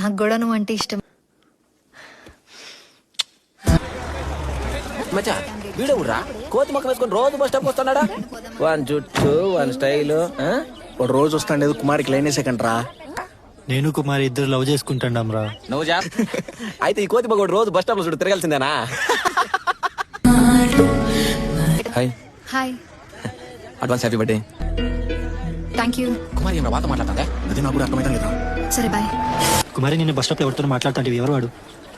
నాకు కూడా నువ్వు అంటే ఇష్టం. మచ్చా వీడే ఊర్రా కోతి మొక్క వేసుకొని రోజు బస్ స్టాప్ వస్తున్నాడా? వన్ జుట్టు వన్ స్టైల్. వాడు రోజు వస్తాండేది కుమారికి లైన్ వేసేకంట్రా. నేను కుమారి ఇద్దరు లవ్ చేసుకుంటాం రా. నువ్వు జా అయితే ఈ కోతి మొక్క రోజు బస్ స్టాప్ లో చూడు తిరగాల్సిందేనా? Hi hi. Advance happy birthday. Thank you. Kumari ఏమైనా బాగా మాట్లాడతా? అది నాకు కూడా అర్థమైతే లేదా. సరే బాయ్. కుమారి నిన్న బస్ స్టాప్ లో ఎవరితో మాట్లాడుతాంటివి, ఎవరు వాడు?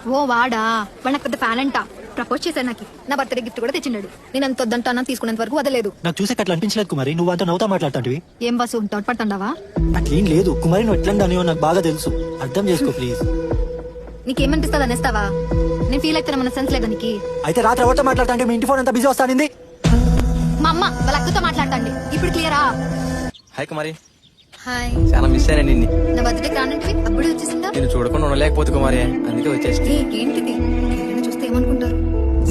ఓ వాడా, వాడు నాకు పెద్ద ఫ్యాన్ అంట. ప్రపోజ్ చేశాను నాకు. నా బర్త్డే గిఫ్ట్ కూడా తెచ్చిండాడు. నేను అంత వద్దంటానా తీసుకునేంత వరకు వదలేదు. నాకు చూసే అట్లా అనిపించలేదు కుమారి, నువ్వు అంతా నవ్వుతా మాట్లాడుతాంటివి. ఏం బస్సు తోడ్పడుతుండవా? అట్లేం లేదు కుమారి, నువ్వు ఎట్లా నాకు బాగా తెలుసు, అర్థం చేసుకో ప్లీజ్. నీకేమనిపిస్తుంది అనేస్తావా? నేను ఫీల్ అయితే మన సెన్స్ లేదా నీకు? అయితే రాత్రి ఎవరితో మాట్లాడుతా మీ ఇంటి ఫోన్ అంతా బిజీ వస్తానింది. మా అమ్మ వాళ్ళ అక్కతో మాట్లాడతాండి. ఇప్పుడు క్లియరా? హాయ్ కుమారి. హాయ్. చాలా మిస్ అయినా నిన్ను. నా బర్త్డే రానంటివి అప్పుడే వచ్చేసిందా? నేను చూడకుండా ఉండలేకపోతే కుమారి, అందుకే వచ్చేసి. ఏంటిది? ఎవరైనా చూస్తే ఏమనుకుంటారు?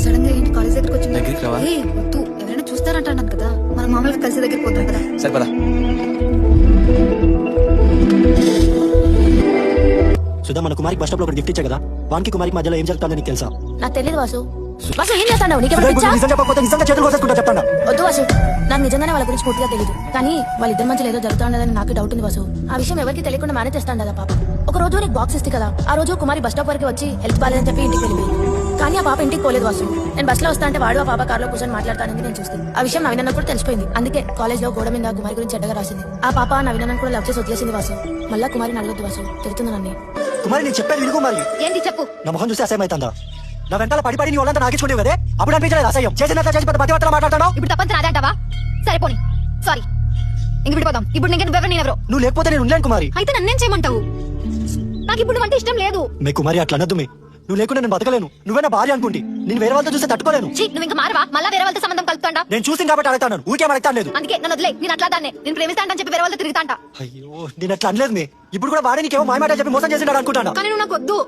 సడన్ గా ఏంటి కాలేజ్ దగ్గరకు వచ్చింది? దగ్గరికి రావా? వద్దు, ఎవరైనా చూస్తారంటాను కదా. మనం మామూలుగా కలిసి దగ్గరికి పోతాం కదా. సరిపదా. సుధా, మన కుమారికి బస్ స్టాప్ లో ఒక గిఫ్ట్ ఇచ్చా కదా, వానికి కుమారికి మధ్యలో ఏం జరుగుతుందో నీకు తెలుసా? నాకు తెలియదు వాసు. వాసు ఏం చేస్తాడు? నిజం చెప్పకపోతే నిజంగా చేతులు కోసేసుకుంటా చెప్తాను. వద్దు వాసు, నాకు నిజంగానే వాళ్ళ గురించి పూర్తిగా తెలియదు. కానీ వాళ్ళిద్దరి మధ్యలో ఏదో జరుగుతుండదని నాకు డౌట్ ఉంది వాసు. ఆ విషయం ఎవరికి తెలియకుండా మేనేజ్ చేస్తాను కదా పాప. ఒక రోజు నీకు బాక్స్ ఇస్తే కదా, ఆ రోజు కుమారి బస్ స్టాప్ వరకు వచ్చి హెల్త్ బాలేదని చెప్పి ఇంటికి వెళ్ళిపోయింది. కానీ ఆ పాప ఇంటికి పోలేదు వాసు. నేను బస్ లో వస్తా అంటే వాడు ఆ పాప కార్లో కూర్చొని మాట్లాడతానని నేను చూస్తాను. ఆ విషయం నవీన కూడా తెలిసిపోయింది. అందుకే కాలేజ్ లో గోడ మీద కుమారి గురించి చెడ్డగా రాసింది. ఆ పాప నవీన కూడా లవ్ చేసి వదిలేసింది వాసు. మళ్ళా కుమారిని అడగొద్దు వాసు, తిడుతుంది నన్ను. కుమారి నేను చెప్పేది విను కుమారి. ఏంటి చెప్పు? నా మొహం చూస్తే అసహ్యం అవుతుందా? నా వెంటనే పడి నీ వాళ్ళంతా నాకించుకుంటే కదే, అప్పుడు అనిపించలేదు అసహ్యం? చేసినంత చేసి పెద్ద పతివత్తలు మాట్లాడతాను. ఇప్పుడు తప్పంతా నాదే అంటావా? సరిపోని సారీ, ఇంక విడిపోదాం. ఇప్పుడు నీకు నువ్వెవరు, నేనెవరో. నువ్వు లేకపోతే నేను ఉండలేను కుమారి. అయితే నన్నేం చేయమంటావు? నాకు ఇప్పుడు నువ్వంటే ఇష్టం లేదు. మీ కుమారి అట్లా అనద్దు. నువ్వు లేకుండా నేను బతకలేను. నువ్వే నా భార్య అనుకుంటి, నేను వేరే వాళ్ళతో చూస్తే తట్టుకోలేను. నువ్వు ఇంకా మారవా? మళ్ళా వేరే వాళ్ళతో సంబంధం కలుపుతాండా? నేను చూసి కాబట్టి అడుగుతాను, ఊరికే అడుగుతాను లేదు. అందుకే నన్ను వదిలే. నేను అట్లా దాన్నే, నేను ప్రేమిస్తాంటని చెప్పి వేరే వాళ్ళతో తిరుగుతాంట. అయ్యో నేను అట్లా అనలేదు. ఇప్పుడు కూడా వాడే నీకేమో మాయమాట చెప్పి మోసం చేసినాడు అనుకుంటాను. కానీ నువ్వు నాకు వద్దు.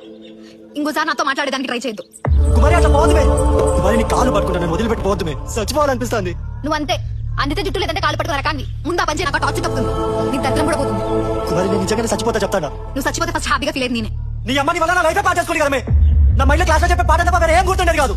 ఇంకోసారి నాతో మాట్లాడేదానికి ట్రై చేయొద్దు. కుమారి అట్లా పోదుమే. కుమారి నీ కాలు పట్టుకుంటా, నేను వదిలిపెట్టి పోద్దుమే. చచ్చిపోవాలనిపిస్తుంది. నువ్వు అంతే, అందితే జుట్టు లేదంటే కాలు పట్టుకుని రకాన్ని. ముందు ఆ పని నాకు టార్చర్ తప్పుతుంది. నీ దరిద్రం కూడా పోతుంది. కుమారి నేను నిజంగానే చచ్చిపోతా చెప్తాను. నువ్వు చచ్చిపోతే ఫస్ట్ హ్యాపీగా ఫీల్ అయ్యేది నేనే. నీ అమ్మని వల్ల నా లైఫ్ పాట చేసుకోండి కదమే. నా మైండ్ క్లాస్ లో చెప్పే పాట తప్ప వేరే ఏం గుర్తుండేది కాదు.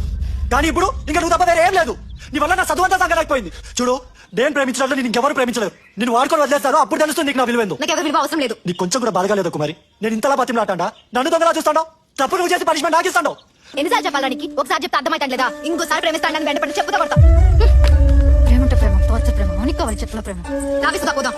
కానీ ఇప్పుడు ఇంకా నువ్వు తప్ప వేరే ఏం లేదు. నీ వల్ల నా చదువు అంతా సంగలైపోయింది. చూడు, నేను ప్రేమించినట్లు నేను ఇంకెవరు ప్రేమించలేదు. నేను వాడుకొని వదిలేస్తాను, అప్పుడు తెలుస్తుంది నీకు నా విలువేందు. నాకు ఎవరి విలువ అవసరం లేదు. నీకు కొంచెం కూడా బాధగా లేదు కుమారి. నేను ఇంతలా బతిమలాటండా, నన్ను దొంగలా చూస్తాను. తప్పు నువ్వు చేసి పనిష్మెంట్ నాకు ఇస్తాను. ఎన్నిసార్లు చెప్పాలనికి? ఒకసారి చెప్తే అర్థమైతే లేదా? ఇంకోసారి ప్రేమిస్తానని వెంటపడి చెప్పుతా పడతా. ప్రేమ అంటే ప్రేమ, టార్చర్ ప్రేమ, మౌనిక వాళ్ళు చెట్ల ప్రేమ. నా విసుగా పోదాం.